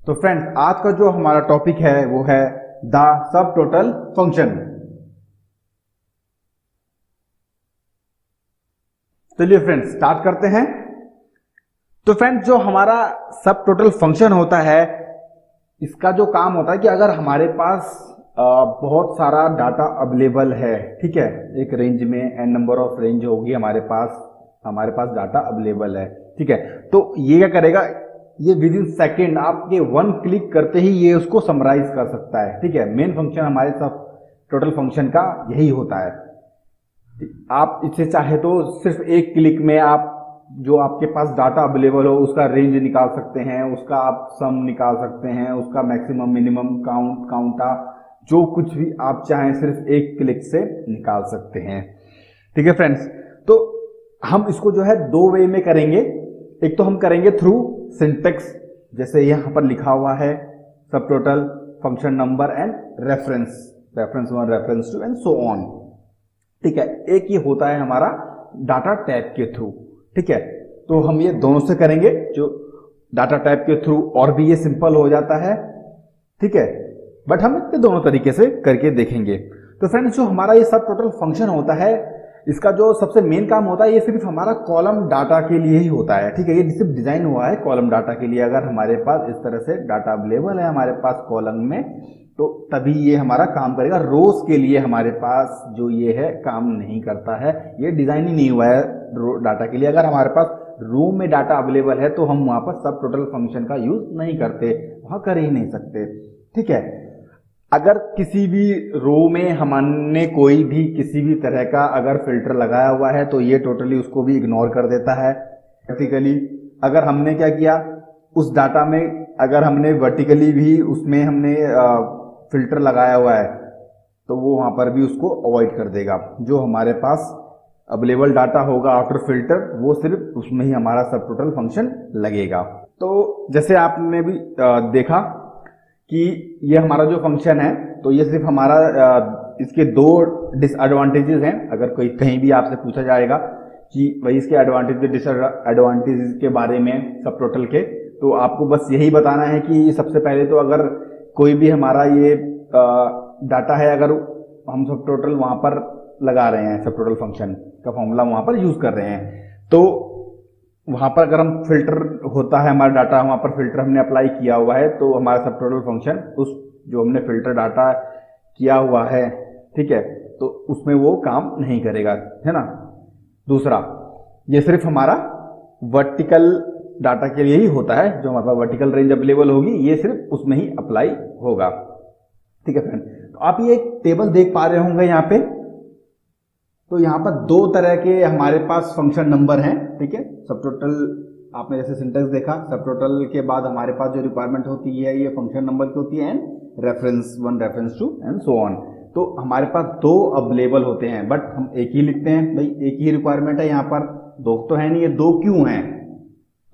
तो फ्रेंड्स, आज का जो हमारा टॉपिक है वो है द सब टोटल फंक्शन। चलिए फ्रेंड्स, स्टार्ट करते हैं। तो फ्रेंड्स, जो हमारा सब टोटल फंक्शन होता है, इसका जो काम होता है कि अगर हमारे पास बहुत सारा डाटा अवेलेबल है, ठीक है, एक रेंज में एन नंबर ऑफ रेंज होगी हमारे पास डाटा अवेलेबल है, ठीक है। तो ये क्या करेगा, ये विद इन सेकेंड आपके वन क्लिक करते ही ये उसको समराइज कर सकता है, ठीक है। मेन फंक्शन हमारे सब टोटल फंक्शन का यही होता है। आप इसे चाहे तो सिर्फ एक क्लिक में आप जो आपके पास डाटा अवेलेबल हो उसका रेंज निकाल सकते हैं, उसका आप सम निकाल सकते हैं, उसका मैक्सिमम मिनिमम काउंटा जो कुछ भी आप चाहें सिर्फ एक क्लिक से निकाल सकते हैं, ठीक है फ्रेंड्स। तो हम इसको जो है दो वे में करेंगे। एक तो हम करेंगे थ्रू सिंटेक्स, जैसे यहां पर लिखा हुआ है सब total function number and reference 1 reference 2 and so on, ठीक है। एक ये होता है हमारा डाटा टाइप के थ्रू, ठीक है। तो हम ये दोनों से करेंगे, जो डाटा टाइप के थ्रू और भी ये सिंपल हो जाता है, ठीक है, बट हम इतने दोनों तरीके से करके देखेंगे। तो फ्रेंड्स, जो हमारा ये सब टोटल फंक्शन होता है, इसका जो सबसे मेन काम होता है ये सिर्फ हमारा कॉलम डाटा के लिए ही होता है, ठीक है। ये सिर्फ डिजाइन हुआ है कॉलम डाटा के लिए। अगर हमारे पास इस तरह से डाटा अवेलेबल है हमारे पास कॉलम में, तो तभी ये हमारा काम करेगा। रोज के लिए हमारे पास जो ये है काम नहीं करता है, ये डिजाइन ही नहीं हुआ है डाटा के लिए। अगर हमारे पास रो में डाटा अवेलेबल है तो हम वहां पर सब टोटल फंक्शन का यूज नहीं करते, वहां कर ही नहीं सकते, ठीक है। अगर किसी भी रो में हमने कोई भी किसी भी तरह का अगर फिल्टर लगाया हुआ है तो ये टोटली उसको भी इग्नोर कर देता है वर्टिकली। अगर हमने क्या किया, उस डाटा में अगर हमने वर्टिकली भी उसमें हमने फिल्टर लगाया हुआ है तो वो वहां पर भी उसको अवॉइड कर देगा। जो हमारे पास अवेलेबल डाटा होगा आफ्टर फिल्टर, वो सिर्फ उसमें ही हमारा सब टोटल फंक्शन लगेगा। तो जैसे आपने भी देखा कि ये हमारा जो फंक्शन है, तो ये सिर्फ हमारा इसके दो डिसएडवांटेजेस हैं। अगर कोई कहीं भी आपसे पूछा जाएगा कि भाई इसके एडवांटेज डिसएडवांटेजेस के बारे में सब टोटल के, तो आपको बस यही बताना है कि सबसे पहले तो अगर कोई भी हमारा ये डाटा है, अगर हम सब टोटल वहां पर लगा रहे हैं, सब टोटल फंक्शन का फॉर्मूला वहां पर यूज कर रहे हैं, तो वहां पर अगर हम फिल्टर होता है हमारा डाटा, वहां पर फिल्टर हमने अप्लाई किया हुआ है, तो हमारा सब टोटल फंक्शन उस जो हमने फिल्टर डाटा किया हुआ है, ठीक है, तो उसमें वो काम नहीं करेगा, है ना। दूसरा, ये सिर्फ हमारा वर्टिकल डाटा के लिए ही होता है। जो हमारे पास वर्टिकल रेंज अवेलेबल होगी ये सिर्फ उसमें ही अप्लाई होगा, ठीक है फ्रेंड। तो आप ये एक टेबल देख पा रहे होंगे यहाँ पे। तो यहाँ पर दो तरह के हमारे पास फंक्शन नंबर हैं, ठीक है। सब टोटल आपने जैसे सिंटेक्स देखा, सब टोटल के बाद हमारे पास जो रिक्वायरमेंट होती है ये फंक्शन नंबर की होती है, and reference 1 reference 2 and so on. तो हमारे पास दो अवेलेबल होते हैं, बट हम एक ही लिखते हैं, भाई एक ही रिक्वायरमेंट है, यहाँ पर दो तो है नहीं, ये दो क्यों हैं।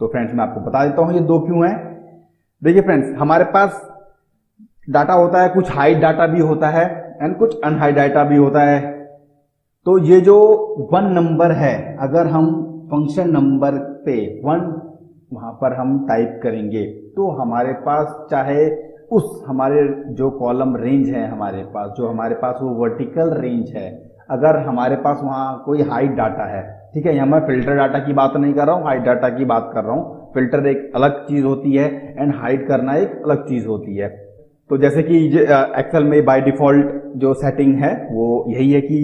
तो फ्रेंड्स, मैं आपको बता देता हूं ये दो क्यों हैं। देखिए फ्रेंड्स, हमारे पास डाटा होता है, कुछ हाइड डाटा भी होता है एंड कुछ अनहाइड डाटा भी होता है। तो ये जो 1 नंबर है, अगर हम फंक्शन नंबर पे 1 वहां पर हम टाइप करेंगे तो हमारे पास चाहे उस हमारे जो कॉलम रेंज है हमारे पास, जो हमारे पास वो वर्टिकल रेंज है, अगर हमारे पास वहां कोई हाइड डाटा है, ठीक है, यहाँ मैं फिल्टर डाटा की बात नहीं कर रहा हूँ, हाइड डाटा की बात कर रहा हूँ। फिल्टर एक अलग चीज होती है एंड हाइड करना एक अलग चीज होती है। तो जैसे कि एक्सेल में बाय डिफॉल्ट जो सेटिंग है वो यही है कि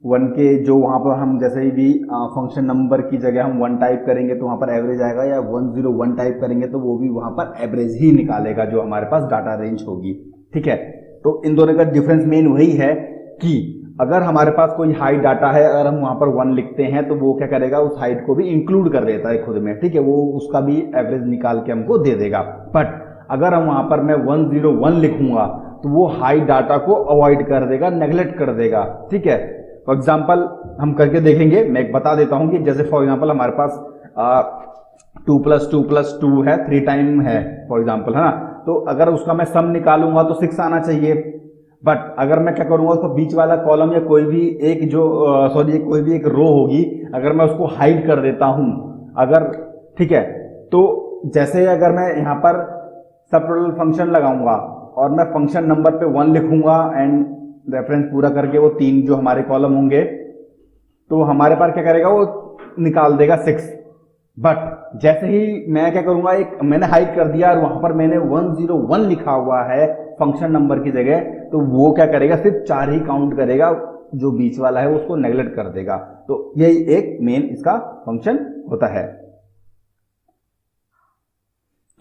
1 के जो वहां पर हम जैसे भी फंक्शन नंबर की जगह हम 1 टाइप करेंगे तो वहां पर एवरेज आएगा, या 101 टाइप करेंगे तो वो भी वहां पर एवरेज ही निकालेगा जो हमारे पास डाटा रेंज होगी, ठीक है। तो इन दोनों का डिफरेंस मेन वही है कि अगर हमारे पास कोई हाइड डाटा है, अगर हम वहां पर 1 लिखते हैं तो वो क्या करेगा, उस हाइड को भी इंक्लूड कर देता है खुद में, ठीक है, वो उसका भी एवरेज निकाल के हमको दे देगा। बट अगर हम वहां पर मैं 101 लिखूंगा तो वो हाइड डाटा को अवॉइड कर देगा, नेग्लेक्ट कर देगा, ठीक है। फॉर एग्जाम्पल हम करके देखेंगे, मैं एक बता देता हूं कि जैसे फॉर एग्जाम्पल हमारे पास 2 + 2 + 2 है, 3 टाइम है फॉर एग्जाम्पल, है ना। तो अगर उसका मैं सम निकालूंगा तो 6 आना चाहिए। बट अगर मैं क्या करूंगा, उसको बीच वाला कॉलम या कोई भी एक जो कोई भी एक रो होगी, अगर मैं उसको हाइड कर देता हूं, अगर, ठीक है, तो जैसे अगर मैं यहाँ पर सब टोटल फंक्शन लगाऊंगा और मैं फंक्शन नंबर पे 1 लिखूंगा एंड रेफरेंस पूरा करके वो 3 जो हमारे कॉलम होंगे तो हमारे पास क्या करेगा, वो निकाल देगा 6। बट जैसे ही मैं क्या करूंगा, एक मैंने हाइड कर दिया और वहां पर मैंने 101 लिखा हुआ है फंक्शन नंबर की जगह, तो वो क्या करेगा, सिर्फ 4 ही काउंट करेगा, जो बीच वाला है उसको नेगलेक्ट कर देगा। तो यही एक मेन इसका फंक्शन होता है।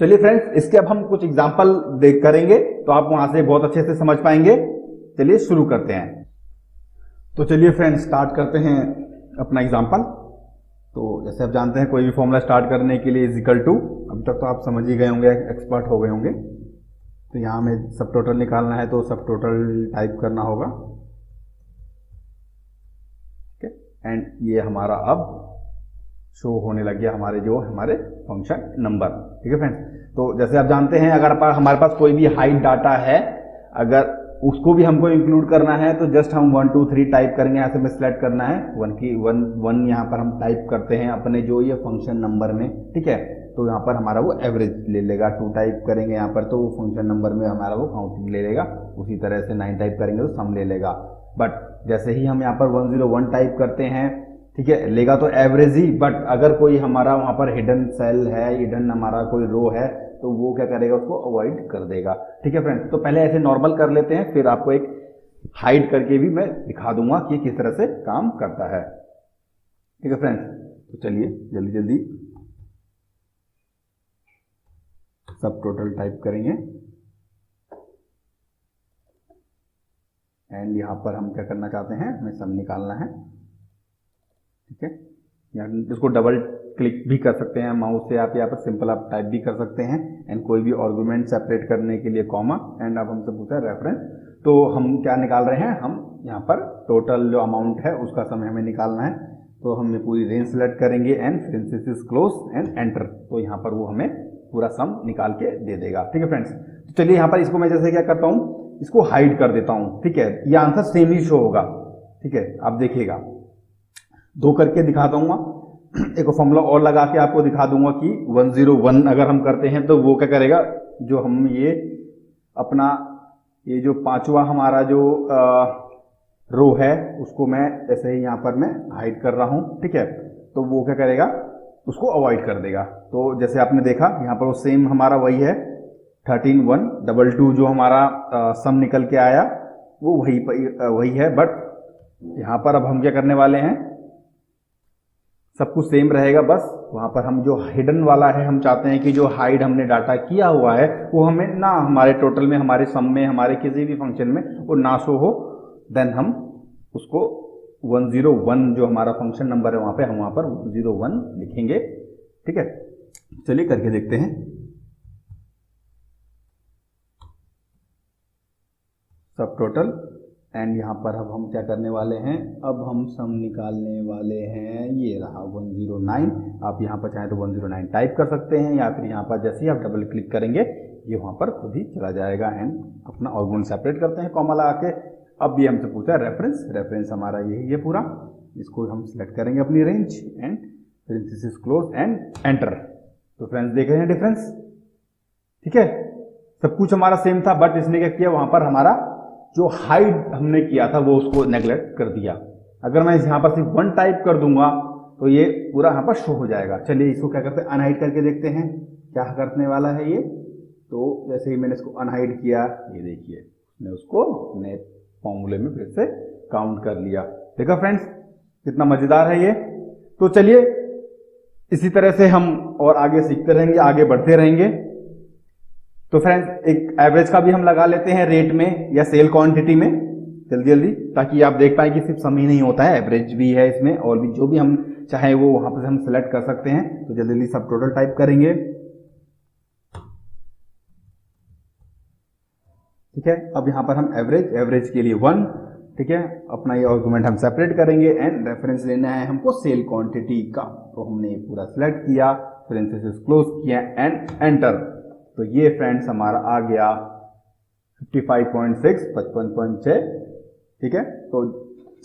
चलिए फ्रेंड्स, इसके अब हम कुछ एग्जांपल देख करेंगे तो आप वहां से बहुत अच्छे से समझ पाएंगे। चलिए शुरू करते हैं। तो चलिए फ्रेंड्स, स्टार्ट करते हैं अपना एग्जांपल। तो जैसे आप जानते हैं, कोई भी फॉर्मूला स्टार्ट करने के लिए इज इक्वल टू, अभी तक तो आप समझ ही गए होंगे, एक्सपर्ट हो गए होंगे। तो यहाँ हमें सब टोटल निकालना है तो सब टोटल टाइप करना होगा, ठीक है। एंड ये हमारा अब शो होने लग गया हमारे फंक्शन नंबर, ठीक है फ्रेंड्स। तो जैसे आप जानते हैं, अगर हमारे पास कोई भी हाइट डाटा है, अगर उसको भी हमको इंक्लूड करना है तो जस्ट हम 1 2 3 टाइप करेंगे। यहाँ से हमें सिलेक्ट करना है 1 यहाँ पर हम टाइप करते हैं अपने जो ये फंक्शन नंबर में, ठीक है। तो यहाँ पर हमारा वो एवरेज ले लेगा। 2 टाइप करेंगे यहाँ पर तो वो फंक्शन नंबर में हमारा वो काउंटिंग ले लेगा। उसी तरह से 9 टाइप करेंगे तो सम ले लेगा। बट जैसे ही हम यहाँ पर 101 टाइप करते हैं, ठीक है, लेगा तो एवरेज ही। बट अगर कोई हमारा वहां पर हिडन सेल है, हिडन हमारा कोई रो है, तो वो क्या करेगा, उसको अवॉइड कर देगा, ठीक है फ्रेंड्स। तो पहले ऐसे नॉर्मल कर लेते हैं, फिर आपको एक हाइड करके भी मैं दिखा दूंगा कि किस तरह से काम करता है, ठीक है फ्रेंड्स। तो चलिए जल्दी जल्दी सब टोटल टाइप करेंगे एंड यहाँ पर हम क्या करना चाहते हैं, हमें सम निकालना है, ठीक है। या इसको डबल क्लिक भी कर सकते हैं माउस से आप, यहाँ पर सिंपल आप टाइप भी कर सकते हैं। एंड कोई भी आर्गुमेंट सेपरेट करने के लिए कॉमा। एंड अब हमसे पूछा है रेफरेंस, तो हम क्या निकाल रहे हैं, हम यहाँ पर टोटल जो अमाउंट है उसका समय हमें निकालना है। तो हम पूरी रेंज सेलेक्ट करेंगे and parenthesis close and enter. तो यहाँ पर वो हमें पूरा सम निकाल के दे देगा, ठीक है फ्रेंड्स। तो चलिए यहाँ पर इसको मैं जैसे क्या करता हूँ, इसको हाइड कर देता हूँ, ठीक है। ये आंसर सेम ही शो होगा, ठीक है। आप देखिएगा, 2 करके दिखा दूंगा, एक फॉर्मूला और लगा के आपको दिखा दूंगा कि 101 अगर हम करते हैं तो वो क्या करेगा, जो हम ये अपना ये जो 5वां हमारा जो रो है उसको मैं ऐसे ही यहाँ पर मैं हाइड कर रहा हूँ, ठीक है। तो वो क्या करेगा, उसको अवॉइड कर देगा। तो जैसे आपने देखा यहाँ पर वो सेम हमारा वही है, 13122 जो हमारा सम निकल के आया वो वही है। बट यहाँ पर अब हम क्या करने वाले हैं, सब कुछ सेम रहेगा, बस वहां पर हम जो हिडन वाला है, हम चाहते हैं कि जो हाइड हमने डाटा किया हुआ है वो हमें ना हमारे टोटल में, हमारे सम में, हमारे किसी भी फंक्शन में वो ना शो हो। देन हम उसको 101 जो हमारा फंक्शन नंबर है वहां पे हम वहां पर 101 लिखेंगे, ठीक है। चलिए करके देखते हैं। सब टोटल एंड यहाँ पर अब हम क्या करने वाले हैं, अब हम सम निकालने वाले हैं, ये रहा 109। आप यहाँ पर चाहें तो 109 टाइप कर सकते हैं, या फिर यहाँ पर जैसे ही आप डबल क्लिक करेंगे ये वहाँ पर खुद ही चला जाएगा। एंड अपना आर्गुमेंट सेपरेट करते हैं कॉमा लगा के। अब ये हमसे पूछा है रेफरेंस हमारा यही है पूरा, इसको हम सिलेक्ट करेंगे अपनी range and parenthesis close and enter. तो फ्रेंड्स देख रहे हैं डिफरेंस, ठीक है। सब कुछ हमारा सेम था, बट इसने क्या किया, वहां पर हमारा जो हाइड हमने किया था वो उसको नेग्लेक्ट कर दिया। अगर मैं यहाँ पर सिर्फ 1 टाइप कर दूंगा तो ये पूरा यहाँ पर शो हो जाएगा। चलिए इसको क्या करते हैं, अनहाइड करके देखते हैं क्या करने वाला है ये। तो जैसे ही मैंने इसको अनहाइड किया, ये देखिए उसने उसको अपने फॉर्मूले में फिर से काउंट कर लिया। देखा फ्रेंड्स कितना मजेदार है ये। तो चलिए इसी तरह से हम और आगे सीखते रहेंगे, आगे बढ़ते रहेंगे। तो फ्रेंड्स एक एवरेज का भी हम लगा लेते हैं रेट में या सेल क्वांटिटी में जल्दी जल्दी, ताकि आप देख पाए कि सिर्फ सम ही नहीं होता है, एवरेज भी है इसमें, और भी जो भी हम चाहे वो वहां पर हम सिलेक्ट कर सकते हैं। तो जल्दी जल्दी सब टोटल टाइप करेंगे, ठीक है। अब यहां पर हम एवरेज के लिए 1, ठीक है, अपना ये आर्गुमेंट हम सेपरेट करेंगे एंड रेफरेंस लेना है हमको सेल क्वांटिटी का। तो हमने पूरा सिलेक्ट किया, पेरेंथीसिस क्लोज किया एंड एंटर। तो ये फ्रेंड्स हमारा आ गया 55.6, 55.6, ठीक है। तो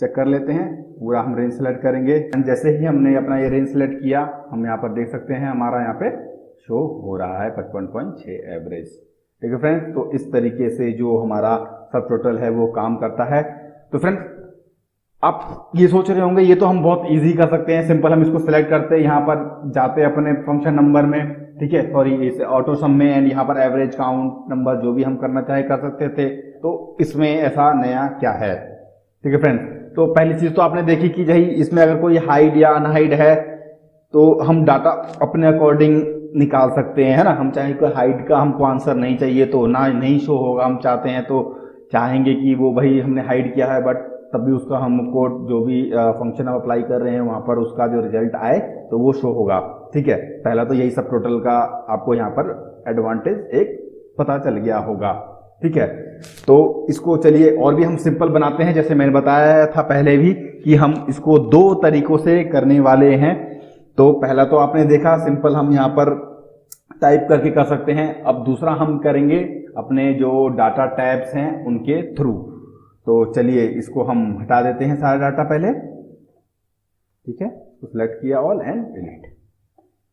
चेक कर लेते हैं, पूरा हम रेंज सेलेक्ट करेंगे एंड जैसे ही हमने अपना ये रेंज सेलेक्ट किया, हम यहाँ पर देख सकते हैं हमारा यहाँ पे शो हो रहा है 55.6 एवरेज। ठीक है फ्रेंड्स। तो इस तरीके से जो हमारा सब टोटल है वो काम करता है। तो फ्रेंड्स आप ये सोच रहे होंगे ये तो हम बहुत इजी कर सकते हैं, सिंपल हम इसको सिलेक्ट करते हैं, यहाँ पर जाते हैं अपने फंक्शन नंबर में, ठीक है, सॉरी इस ऑटो सम में, एंड यहाँ पर एवरेज काउंट नंबर जो भी हम करना चाहे कर सकते थे। तो इसमें ऐसा नया क्या है, ठीक है फ्रेंड्स। तो पहली चीज तो आपने देखी कि भाई इसमें अगर कोई हाइड या अनहाइड है तो हम डाटा अपने अकॉर्डिंग निकाल सकते हैं, है ना। हम चाहे कोई हाइड का हमको आंसर नहीं चाहिए तो ना नहीं शो होगा, हम चाहते हैं तो चाहेंगे कि वो भाई हमने हाइड किया है बट तब भी उसका हमको जो भी फंक्शन हम अप्लाई कर रहे हैं वहां पर उसका जो रिजल्ट आए तो वो शो होगा, ठीक है। पहला तो यही सब टोटल का आपको यहाँ पर एडवांटेज एक पता चल गया होगा, ठीक है। तो इसको चलिए और भी हम सिंपल बनाते हैं, जैसे मैंने बताया था पहले भी कि हम इसको दो तरीकों से करने वाले हैं। तो पहला तो आपने देखा सिंपल हम यहाँ पर टाइप करके कर सकते हैं। अब दूसरा हम करेंगे अपने जो डाटा टैब्स हैं उनके थ्रू। तो चलिए इसको हम हटा देते हैं सारा डाटा पहले, ठीक है। तो सिलेक्ट किया ऑल एंड डिलीट।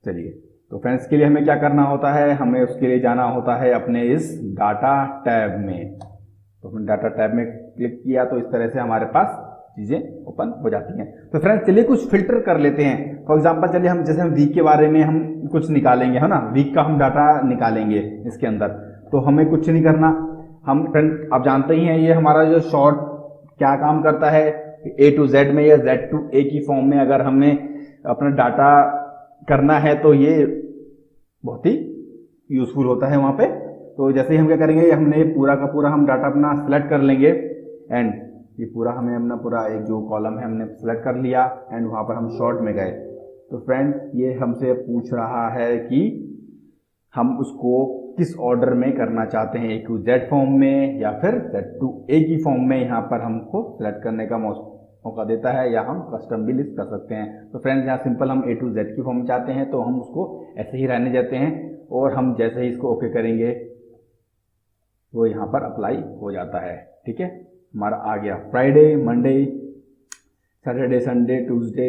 चलिए तो फ्रेंड्स के लिए हमें क्या करना होता है, हमें उसके लिए जाना होता है अपने इस डाटा टैब में। तो हमने डाटा टैब में क्लिक किया तो इस तरह से हमारे पास चीजें ओपन हो जाती हैं। तो फ्रेंड्स चलिए कुछ फिल्टर कर लेते हैं। फॉर एग्जांपल चलिए हम जैसे हम वीक के बारे में हम कुछ निकालेंगे, है ना, वीक का हम डाटा निकालेंगे इसके अंदर। तो हमें कुछ नहीं करना, हम फ्रेंड आप जानते ही हैं ये हमारा जो शॉर्ट क्या काम करता है, A to Z में या Z to A की फॉर्म में अगर हमें अपना डाटा करना है तो ये बहुत ही यूजफुल होता है वहां पे। तो जैसे ही हम क्या करेंगे, हमने पूरा का पूरा हम डाटा अपना सिलेक्ट कर लेंगे एंड ये पूरा हमें अपना पूरा एक जो कॉलम है हमने सिलेक्ट कर लिया एंड वहां पर हम शॉर्ट में गए। तो फ्रेंड्स ये हमसे पूछ रहा है कि हम उसको किस ऑर्डर में करना चाहते हैं, A to Z फॉर्म में या फिर Z to A की फॉर्म में। यहाँ पर हमको सिलेक्ट करने का मौका देता है या हम कस्टम भी लिस्ट कर सकते हैं। तो फ्रेंड्स यहाँ सिंपल हम A to Z की फॉर्म में चाहते हैं तो हम उसको ऐसे ही रहने देते हैं और हम जैसे ही इसको ओके करेंगे वो यहाँ पर अप्लाई हो जाता है, ठीक है। हमारा आ गया Friday, Monday, Saturday, Sunday, Tuesday,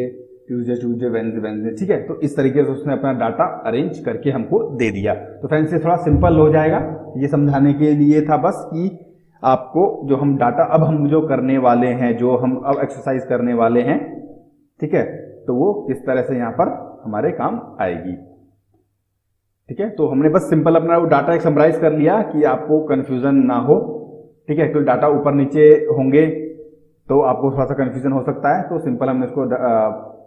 Wednesday, ठीक है। तो इस तरीके से उसने अपना डाटा अरेंज करके हमको दे दिया। तो फ्रेंड्स ये थोड़ा सिंपल हो जाएगा, ये समझाने के लिए था बस कि आपको जो हम डाटा अब हम जो करने वाले हैं, जो हम अब एक्सरसाइज करने वाले हैं, ठीक है, तो वो किस तरह से यहाँ पर हमारे काम आएगी, ठीक है। तो हमने बस सिंपल अपना वो डाटा एक समराइज कर लिया कि आपको कंफ्यूजन ना हो, ठीक है। क्योंकि डाटा ऊपर नीचे होंगे तो आपको थोड़ा सा कंफ्यूजन हो सकता है। तो सिंपल हमने इसको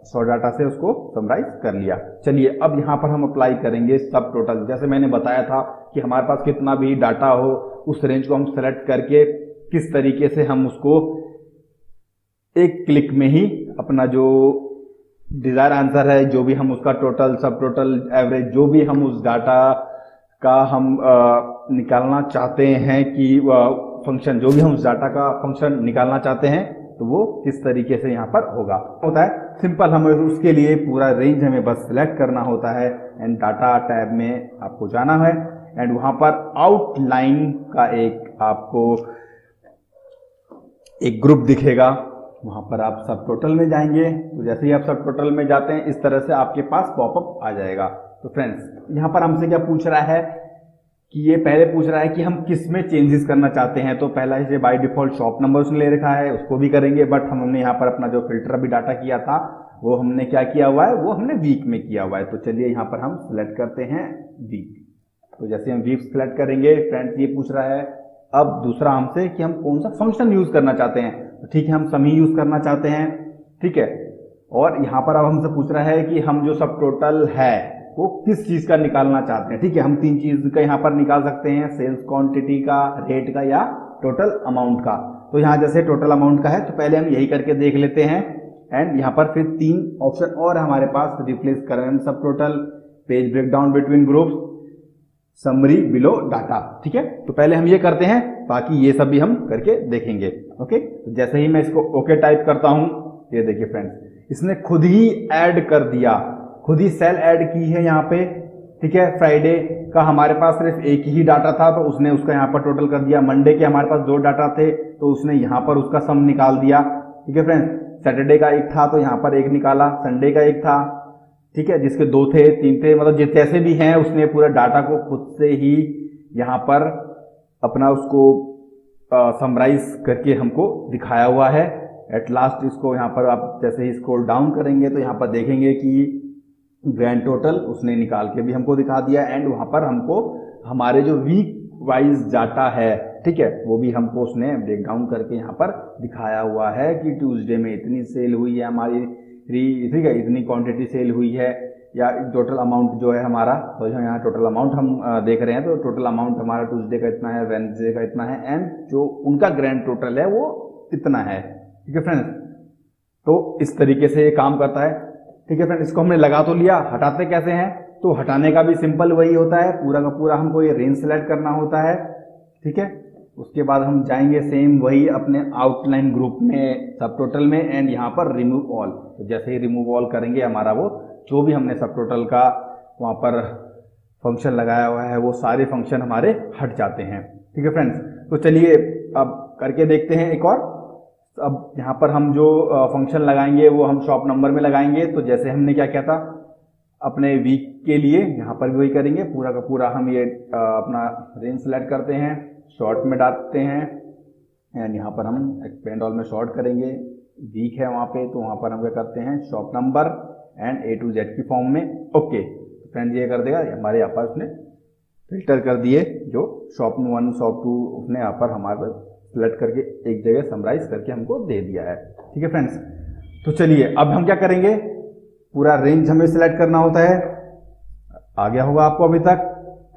शॉर्ट डाटा से उसको समराइज कर लिया। चलिए अब यहाँ पर हम अप्लाई करेंगे सब टोटल। जैसे मैंने बताया था कि हमारे पास कितना भी डाटा हो उस रेंज को हम सेलेक्ट करके किस तरीके से हम उसको एक क्लिक में ही अपना जो डिजायर आंसर है, जो भी हम उसका टोटल, सब टोटल, एवरेज, जो भी हम उस डाटा का हम निकालना चाहते हैं कि फंक्शन, जो भी हम उस डाटा का फंक्शन निकालना चाहते हैं तो वो किस तरीके से यहाँ पर होता है। सिंपल हमें उसके लिए पूरा रेंज हमें बस सिलेक्ट करना होता है एंड डाटा टैब में आपको जाना है एंड वहां पर आउटलाइन का एक आपको एक ग्रुप दिखेगा, वहां पर आप सब टोटल में जाएंगे। तो जैसे ही आप सब टोटल में जाते हैं इस तरह से आपके पास पॉपअप आ जाएगा। तो फ्रेंड्स यहाँ पर हमसे क्या पूछ रहा है कि ये पहले पूछ रहा है कि हम किस में चेंजेस करना चाहते हैं। तो पहला ही बाय डिफॉल्ट शॉप नंबर उसने ले रखा है, उसको भी करेंगे, बट हमने यहाँ पर अपना जो फिल्टर अभी डाटा किया था वो हमने क्या किया हुआ है, वो हमने वीक में किया हुआ है। तो चलिए यहाँ पर हम सिलेक्ट करते हैं वीक। तो जैसे हम वीक सिलेक्ट करेंगे फ्रेंड्स ये पूछ रहा है अब दूसरा हमसे कि हम कौन सा फंक्शन यूज करना चाहते हैं। तो ठीक है हम समी यूज करना चाहते हैं, ठीक है। और यहाँ पर अब हमसे पूछ रहा है कि हम जो सब टोटल है वो किस चीज का निकालना चाहते हैं, ठीक है। हम तीन चीज का यहाँ पर निकाल सकते हैं, सेल्स क्वांटिटी का, रेट का या टोटल अमाउंट का। तो यहाँ जैसे टोटल अमाउंट का है तो पहले हम यही करके देख लेते हैं एंड यहाँ पर फिर तीन ऑप्शन और हमारे पास, रिप्लेस करंट सब total, page breakdown between groups, summary below data, ठीक है। तो पहले हम ये करते हैं, बाकी ये सब भी हम करके देखेंगे, ओके। तो जैसे ही मैं इसको ओके टाइप करता हूं, ये देखिए फ्रेंड्स इसने खुद ही ऐड कर दिया, खुद ही सेल ऐड की है यहाँ पे, ठीक है। फ्राइडे का हमारे पास सिर्फ एक ही डाटा था तो उसने उसका यहाँ पर टोटल कर दिया। मंडे के हमारे पास दो डाटा थे तो उसने यहाँ पर उसका सम निकाल दिया, ठीक है फ्रेंड्स। सैटरडे का एक था तो यहाँ पर एक निकाला, संडे का एक था, ठीक है, जिसके दो थे, तीन थे, मतलब जैसे भी हैं उसने पूरा डाटा को खुद से ही यहाँ पर अपना उसको समराइज करके हमको दिखाया हुआ है। एट लास्ट इसको यहाँ पर आप जैसे ही स्क्रॉल डाउन करेंगे तो यहाँ पर देखेंगे कि ग्रैंड टोटल उसने निकाल के भी हमको दिखा दिया, एंड वहाँ पर हमको हमारे जो वीक वाइज डाटा है, ठीक है, वो भी हमको उसने ब्रेक डाउन करके यहाँ पर दिखाया हुआ है कि ट्यूसडे में इतनी सेल हुई है हमारी, ठीक है, इतनी क्वांटिटी सेल हुई है, या टोटल अमाउंट जो है हमारा, तो यहाँ टोटल अमाउंट हम देख रहे हैं, तो टोटल अमाउंट हमारा ट्यूसडे का इतना है, वेडनेसडे का इतना है, एंड जो उनका ग्रैंड टोटल है वो इतना है। ठीक है फ्रेंड्स, तो इस तरीके से ये काम करता है। ठीक है फ्रेंड्स, इसको हमने लगा तो लिया, हटाते कैसे हैं? तो हटाने का भी सिंपल वही होता है, पूरा का पूरा हमको ये रेंज सेलेक्ट करना होता है। ठीक है, उसके बाद हम जाएंगे सेम वही अपने आउटलाइन ग्रुप में, सब टोटल में, एंड यहाँ पर रिमूव ऑल। तो जैसे ही रिमूव ऑल करेंगे हमारा वो जो भी हमने सब टोटल का वहाँ पर फंक्शन लगाया हुआ है वो सारे फंक्शन हमारे हट जाते हैं। ठीक है फ्रेंड्स, तो चलिए अब करके देखते हैं एक और। अब यहाँ पर हम जो फंक्शन लगाएंगे वो हम शॉप नंबर में लगाएंगे। तो जैसे हमने क्या किया था अपने वीक के लिए, यहाँ पर भी वही करेंगे, पूरा का पूरा हम ये अपना रेंज सेलेक्ट करते हैं, शॉर्ट में डालते हैं, एंड यहाँ पर हम एक्सपेंड ऑल में शॉर्ट करेंगे, वीक है वहाँ पे, तो वहाँ पर हम क्या करते हैं shop number and A to Z की फॉर्म में। ओके, तो फ्रेंड ये कर देगा, हमारे यहाँ पर उसने फिल्टर कर दिए जो शॉप 1 शॉप 2 उसने यहाँ पर हमारे सेलेक्ट करके एक जगह समराइज करके हमको दे दिया है। ठीक है फ्रेंड्स, तो चलिए अब हम क्या करेंगे, पूरा रेंज हमें सिलेक्ट करना होता है, आ गया होगा आपको अभी तक,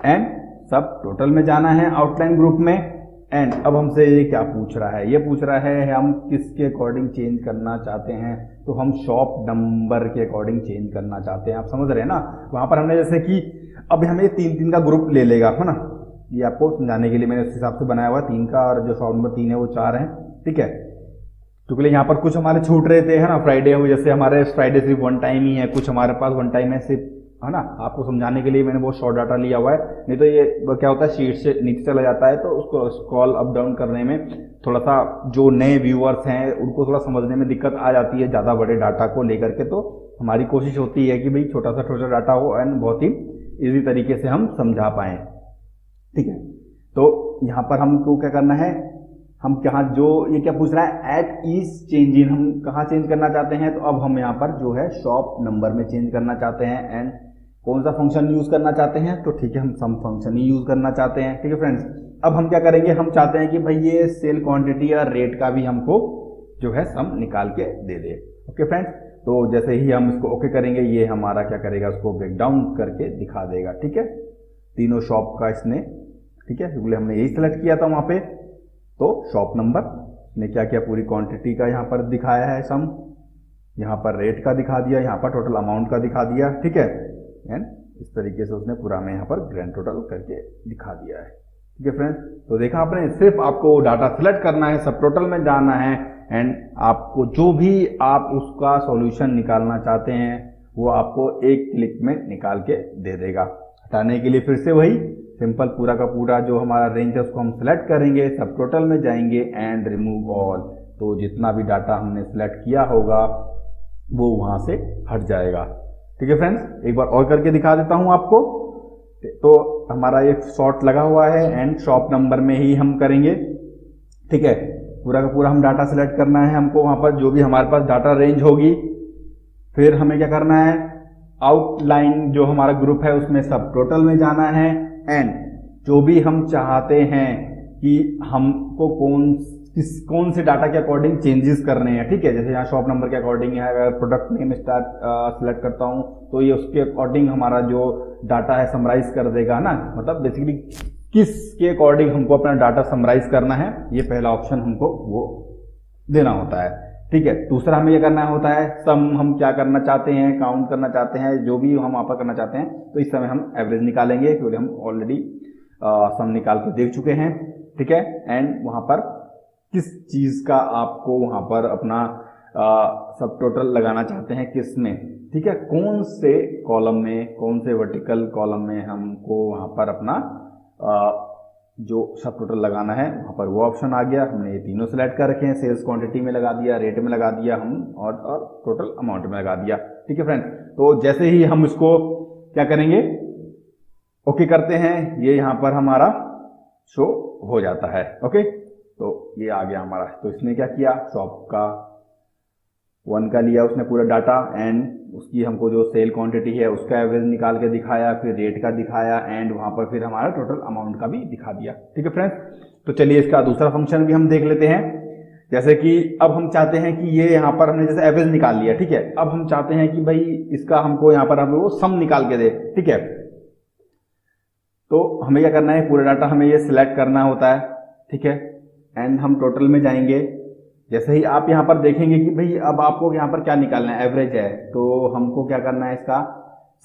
एंड सब टोटल में जाना है आउटलाइन ग्रुप में। एंड अब हमसे ये क्या पूछ रहा है, ये पूछ रहा है हम किसके अकॉर्डिंग चेंज करना चाहते हैं, तो हम शॉप नंबर के अकॉर्डिंग चेंज करना चाहते हैं। आप समझ रहे हैं ना, वहां पर हमने जैसे कि अब हमें 3 का ग्रुप ले लेगा, है ना, ये आपको समझाने के लिए मैंने उस हिसाब से बनाया हुआ 3 का, और जो शॉप नंबर 3 है वो 4 है। ठीक है, क्योंकि यहाँ पर कुछ हमारे छूट रहे थे, है ना, फ्राइडे हो, जैसे हमारे फ्राइडे सिर्फ 1 टाइम ही है, कुछ हमारे पास 1 टाइम है सिर्फ, है ना, आपको समझाने के लिए मैंने बहुत शॉर्ट डाटा लिया हुआ है, नहीं तो ये क्या होता है शीट से नीचे चला जाता है, तो उसको स्क्रॉल अप डाउन करने में थोड़ा सा जो नए व्यूअर्स हैं उनको थोड़ा समझने में दिक्कत आ जाती है ज़्यादा बड़े डाटा को लेकर के। तो हमारी कोशिश होती है कि भाई छोटा सा डाटा हो एंड बहुत ही ईजी तरीके से हम समझा पाएँ। ठीक है, तो यहाँ पर हमको क्या करना है, हम कहाँ जो ये क्या पूछ रहा है एट ईच चेंज इन, हम कहाँ चेंज करना चाहते हैं, तो अब हम यहाँ पर जो है शॉप नंबर में चेंज करना चाहते हैं, एंड कौन सा फंक्शन यूज करना चाहते हैं, तो ठीक है हम सम फंक्शन ही यूज करना चाहते हैं। ठीक है फ्रेंड्स, अब हम क्या करेंगे, हम चाहते हैं कि भाई ये सेल क्वांटिटी या रेट का भी हमको जो है सम निकाल के दे दे। ओके फ्रेंड्स, तो जैसे ही हम इसको ओके करेंगे ये हमारा क्या करेगा, उसको ब्रेक डाउन करके दिखा देगा। ठीक है, तीनों शॉप का इसने, ठीक है, क्योंकि हमने यही सेलेक्ट किया था वहां पे, तो शॉप नंबर ने क्या किया, पूरी क्वांटिटी का यहाँ पर दिखाया है सम, यहाँ पर रेट का दिखा दिया, यहाँ पर टोटल अमाउंट का दिखा दिया। ठीक है, एंड इस तरीके से उसने पूरा में यहाँ पर ग्रैंड टोटल करके दिखा दिया है। ठीक है फ्रेंड्स, तो देखा आपने, सिर्फ आपको डाटा सिलेक्ट करना है, सब टोटल में जाना है, एंड आपको जो भी आप उसका सॉल्यूशन निकालना चाहते हैं वो आपको एक क्लिक में निकाल के दे देगा। हटाने के लिए फिर से वही सिंपल पूरा का पूरा जो हमारा रेंज है उसको हम सिलेक्ट करेंगे, सब टोटल में जाएंगे एंड रिमूव ऑल, तो जितना भी डाटा हमने सिलेक्ट किया होगा वो वहां से हट जाएगा। ठीक है फ्रेंड्स, एक बार और करके दिखा देता हूं आपको। तो हमारा एक शॉर्ट लगा हुआ है एंड शॉप नंबर में ही हम करेंगे। ठीक है, पूरा का पूरा हम डाटा सिलेक्ट करना है हमको, वहां पर जो भी हमारे पास डाटा रेंज होगी, फिर हमें क्या करना है, आउटलाइन जो हमारा ग्रुप है उसमें सब टोटल में जाना है, एंड जो भी हम चाहते हैं कि हमको कौन से डाटा के अकॉर्डिंग चेंजेस करने हैं। ठीक है, जैसे यहाँ शॉप नंबर के अकॉर्डिंग है, अगर प्रोडक्ट नेम स्टार्ट सेलेक्ट करता हूँ तो ये उसके अकॉर्डिंग हमारा जो डाटा है समराइज कर देगा ना, मतलब बेसिकली किसके अकॉर्डिंग हमको अपना डाटा समराइज करना है, ये पहला ऑप्शन हमको वो देना होता है। ठीक है, दूसरा हमें ये करना होता है सम, हम क्या करना चाहते हैं, काउंट करना चाहते हैं, जो भी हम वहाँ पर करना चाहते हैं, तो इस समय हम एवरेज निकालेंगे क्योंकि हम ऑलरेडी सम निकाल के देख चुके हैं। ठीक है, एंड वहाँ पर किस चीज का आपको वहां पर अपना सब टोटल लगाना चाहते हैं, किस में, ठीक है, कौन से कॉलम में, कौन से वर्टिकल कॉलम में हमको वहां पर अपना जो सब टोटल लगाना है, वहां पर वो ऑप्शन आ गया। हमने ये तीनों सिलेक्ट कर रखे हैं, सेल्स क्वांटिटी में लगा दिया, रेट में लगा दिया हम, और टोटल अमाउंट में लगा दिया। ठीक है फ्रेंड्स, तो जैसे ही हम इसको क्या करेंगे, ओके करते हैं, ये यहाँ पर हमारा शो हो जाता है। ओके, तो ये आ गया हमारा। तो इसने क्या किया, शॉप का 1 का लिया उसने पूरा डाटा, एंड उसकी हमको जो सेल क्वांटिटी है उसका एवरेज निकाल के दिखाया, फिर रेट का दिखाया, एंड वहां पर फिर हमारा टोटल अमाउंट का भी दिखा दिया। ठीक है फ्रेंड्स, तो चलिए इसका दूसरा फंक्शन भी हम देख लेते हैं। जैसे कि अब हम चाहते हैं कि ये यहाँ पर हमने जैसे एवरेज निकाल लिया, ठीक है, अब हम चाहते हैं कि भाई इसका हमको यहाँ पर हमें वो सम निकाल के दे। ठीक है, तो हमें क्या करना है, पूरा डाटा हमें ये सिलेक्ट करना होता है। ठीक है, एंड हम टोटल में जाएंगे। जैसे ही आप यहाँ पर देखेंगे कि भाई अब आपको यहाँ पर क्या निकालना है, एवरेज है, तो हमको क्या करना है, इसका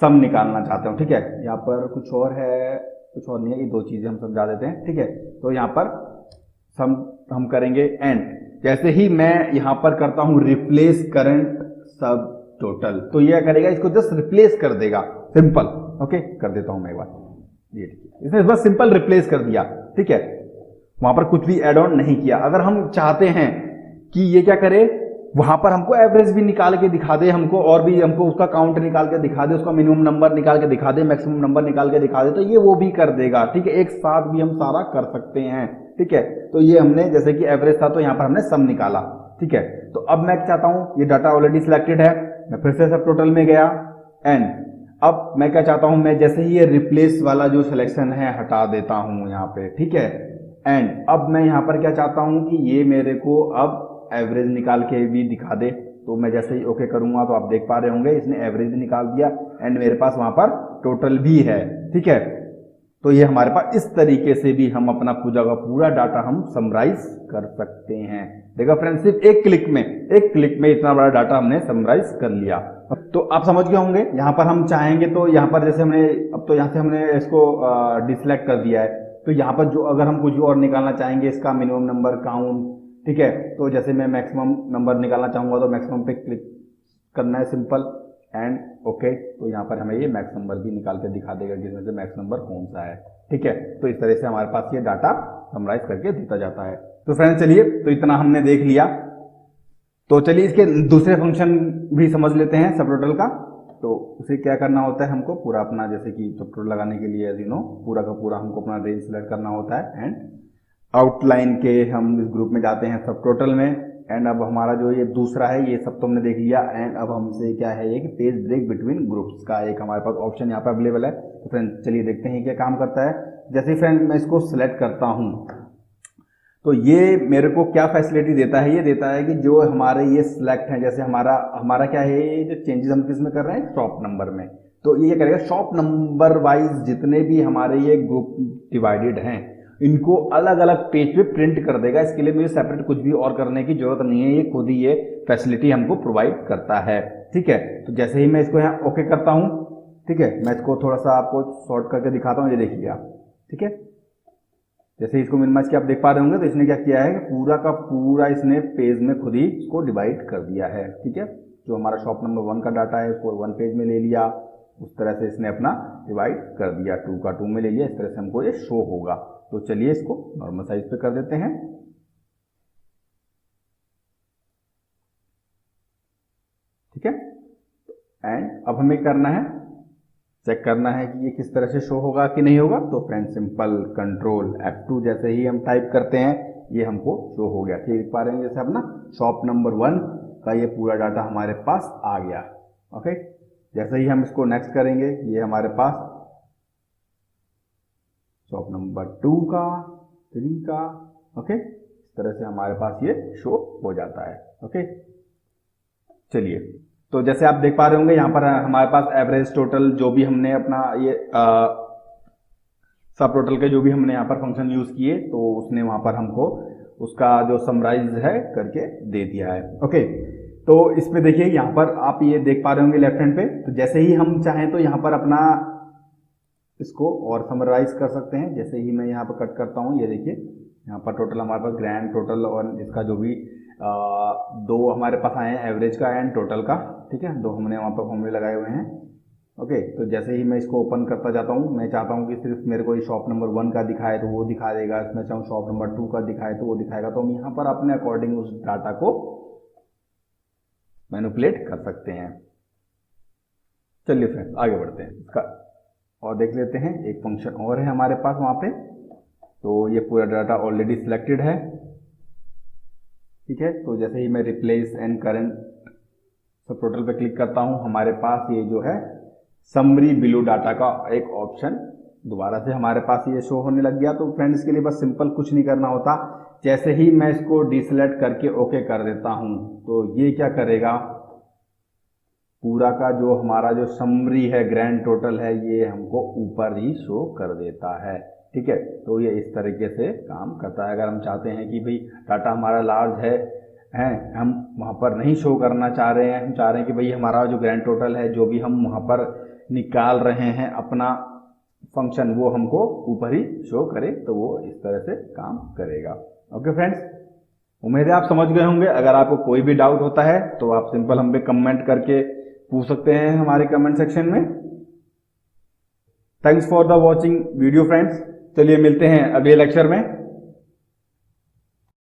सम निकालना चाहते हो। ठीक है, यहाँ पर कुछ और है, कुछ और नहीं है, ये दो चीजें हम समझा देते हैं। ठीक है, तो यहाँ पर सम हम करेंगे, एंड जैसे ही मैं यहाँ पर करता हूँ रिप्लेस करंट सब टोटल, तो ये करेगा, इसको जस्ट रिप्लेस कर देगा, सिंपल। ओके, कर देता हूं मैं एक बार, ये इसने बस सिंपल रिप्लेस कर दिया। ठीक है, वहां पर कुछ भी एड ऑन नहीं किया। अगर हम चाहते हैं कि ये क्या करे, वहां पर हमको एवरेज भी निकाल के दिखा दे, हमको और भी हमको उसका काउंट निकाल के दिखा दे, उसका मिनिमम नंबर निकाल के दिखा दे, मैक्सिमम नंबर निकाल के दिखा दे, तो ये वो भी कर देगा। ठीक है, एक साथ भी हम सारा कर सकते हैं। ठीक है, तो ये हमने जैसे कि एवरेज था तो यहाँ पर हमने सम निकाला। ठीक है, तो अब मैं चाहता हूं, ये डाटा ऑलरेडी सिलेक्टेड है, मैं फिर से सब टोटल में गया, एंड अब मैं क्या चाहता हूं, मैं जैसे ही ये रिप्लेस वाला जो सिलेक्शन है हटा देता हूं यहाँ पे। ठीक है, एंड अब मैं यहाँ पर क्या चाहता हूं कि ये मेरे को अब एवरेज निकाल के भी दिखा दे। तो मैं जैसे ही ओके करूंगा तो आप देख पा रहे होंगे इसने एवरेज भी निकाल दिया, एंड मेरे पास वहां पर टोटल भी है। ठीक है, तो ये हमारे पास इस तरीके से भी हम अपना पूरा का पूरा डाटा हम समराइज कर सकते हैं। देखो फ्रेंड्स, सिर्फ एक क्लिक में इतना बड़ा डाटा हमने समराइज कर लिया। तो आप समझ गए होंगे, यहां पर हम चाहेंगे तो यहाँ पर जैसे हमने अब तो यहाँ से हमने इसको डिसलेक्ट कर दिया है, तो यहाँ पर जो अगर हम कुछ और निकालना चाहेंगे, इसका मिनिमम नंबर काउंट, ठीक है, तो जैसे मैं मैक्सिमम नंबर निकालना चाहूंगा तो मैक्सिमम पे क्लिक करना है, सिंपल, एंड ओके। तो यहाँ पर हमें ये मैक्स नंबर भी निकाल के दिखा देगा जिसमें से मैक्स नंबर कौन सा है। ठीक है, तो इस तरह से हमारे पास ये डाटा समराइज करके देता जाता है। तो फ्रेंड्स चलिए, तो इतना हमने देख लिया, तो चलिए इसके दूसरे फंक्शन भी समझ लेते हैं सब टोटल का। तो उसे क्या करना होता है, हमको पूरा अपना जैसे कि सब टोटल लगाने के लिए एज यू नो पूरा का पूरा हमको अपना रेंज सिलेक्ट करना होता है, एंड आउटलाइन के हम इस ग्रुप में जाते हैं सब टोटल में, एंड अब हमारा जो ये दूसरा है ये सब तो हमने देख लिया, एंड अब हमसे क्या है ये कि पेज ब्रेक बिटवीन ग्रुप्स का एक हमारे पास ऑप्शन यहाँ पर अवेलेबल है। तो फ्रेंड चलिए देखते हैं क्या काम करता है। जैसे फ्रेंड मैं इसको सिलेक्ट करता हूँ तो ये मेरे को क्या फैसिलिटी देता है, ये देता है कि जो हमारे ये सिलेक्ट है, जैसे हमारा क्या है, ये जो चेंजेस हम किस में कर रहे हैं, शॉप नंबर में, तो ये करेगा शॉप नंबर वाइज जितने भी हमारे ये ग्रुप डिवाइडेड हैं इनको अलग अलग पेज पे प्रिंट कर देगा। इसके लिए मुझे सेपरेट कुछ भी और करने की जरूरत नहीं है, ये खुद ही ये फैसिलिटी हमको प्रोवाइड करता है। ठीक है, तो जैसे ही मैं इसको यहाँ ओके करता हूँ, ठीक है, मैं इसको थोड़ा सा आपको शॉर्ट करके दिखाता हूँ, ये देखिए आप। ठीक है, जैसे ही इसको मिनिमाइज किया आप देख पा रहे होंगे, तो इसने क्या किया है कि पूरा का पूरा इसने पेज में खुद ही इसको डिवाइड कर दिया है। ठीक है, जो हमारा शॉप नंबर 1 का डाटा है उसको 1 पेज में ले लिया, उस तरह से इसने अपना डिवाइड कर दिया, 2 का 2 में ले लिया, इस तरह से हमको ये शो होगा। तो चलिए इसको नॉर्मल साइज पे कर देते हैं। ठीक है, एंड अब हमें करना है, चेक करना है कि ये किस तरह से शो होगा कि नहीं होगा। तो फ्रेंड सिंपल कंट्रोल F2 जैसे ही हम टाइप करते हैं ये हमको शो हो गया। ठीक देख पा रहे हैं, जैसे अपना शॉप नंबर 1 का ये पूरा डाटा हमारे पास आ गया। ओके, जैसे ही हम इसको नेक्स्ट करेंगे ये हमारे पास शॉप नंबर 2 का, 3 का, ओके, इस तरह से हमारे पास ये शो हो जाता है। ओके, चलिए, तो जैसे आप देख पा रहे होंगे यहाँ पर हमारे पास एवरेज टोटल जो भी हमने अपना ये सब टोटल के जो भी हमने यहाँ पर फंक्शन यूज किए, तो उसने वहां पर हमको उसका जो समराइज है करके दे दिया है। ओके, तो इसमें देखिए यहाँ पर आप ये देख पा रहे होंगे लेफ्ट हैंड पे, तो जैसे ही हम चाहें तो यहाँ पर अपना इसको और समराइज कर सकते हैं। जैसे ही मैं यहाँ पर कट करता हूँ, ये देखिए यहाँ पर टोटल हमारे पास ग्रैंड टोटल और इसका जो भी 2 हमारे पास आए हैं, एवरेज का एंड टोटल का। ठीक है, 2 हमने वहाँ पर फॉर्मूले लगाए हुए हैं। ओके, तो जैसे ही मैं इसको ओपन करता जाता हूँ, मैं चाहता हूँ कि सिर्फ मेरे को ये शॉप नंबर 1 का दिखाए तो वो दिखा देगा, मैं चाहूँ शॉप नंबर 2 का दिखाए तो वो दिखाएगा। तो हम यहाँ पर अपने अकॉर्डिंग उस डाटा को मैनिपुलेट कर सकते हैं। चलिए फ्रेंड्स आगे बढ़ते हैं, इसका और देख लेते हैं। एक फंक्शन और है हमारे पास वहां पे, तो ये पूरा डाटा ऑलरेडी सिलेक्टेड है, ठीक है। तो जैसे ही मैं रिप्लेस एंड करंट सब टोटल पे क्लिक करता हूं, हमारे पास ये जो है समरी बिलो डाटा का एक ऑप्शन दोबारा से हमारे पास ये शो होने लग गया। तो फ्रेंड्स के लिए बस सिंपल कुछ नहीं करना होता, जैसे ही मैं इसको डिसेलेक्ट करके ओके कर देता हूं तो ये क्या करेगा, पूरा का जो हमारा जो समरी है, ग्रैंड टोटल है, ये हमको ऊपर ही शो कर देता है, ठीक है। तो ये इस तरीके से काम करता है। अगर हम चाहते हैं कि भाई डाटा हमारा लार्ज है, हम वहाँ पर नहीं शो करना चाह रहे हैं, हम चाह रहे हैं कि भाई हमारा जो ग्रैंड टोटल है, जो भी हम वहाँ पर निकाल रहे हैं अपना फंक्शन, वो हमको ऊपर ही शो करे, तो वो इस तरह से काम करेगा। ओके फ्रेंड्स, उम्मीद है आप समझ गए होंगे। अगर आपको कोई भी डाउट होता है तो आप सिंपल हम पे कमेंट करके पूछ सकते हैं हमारे कमेंट सेक्शन में। Thanks for the watching video friends. चलिए मिलते हैं अगले लेक्चर में।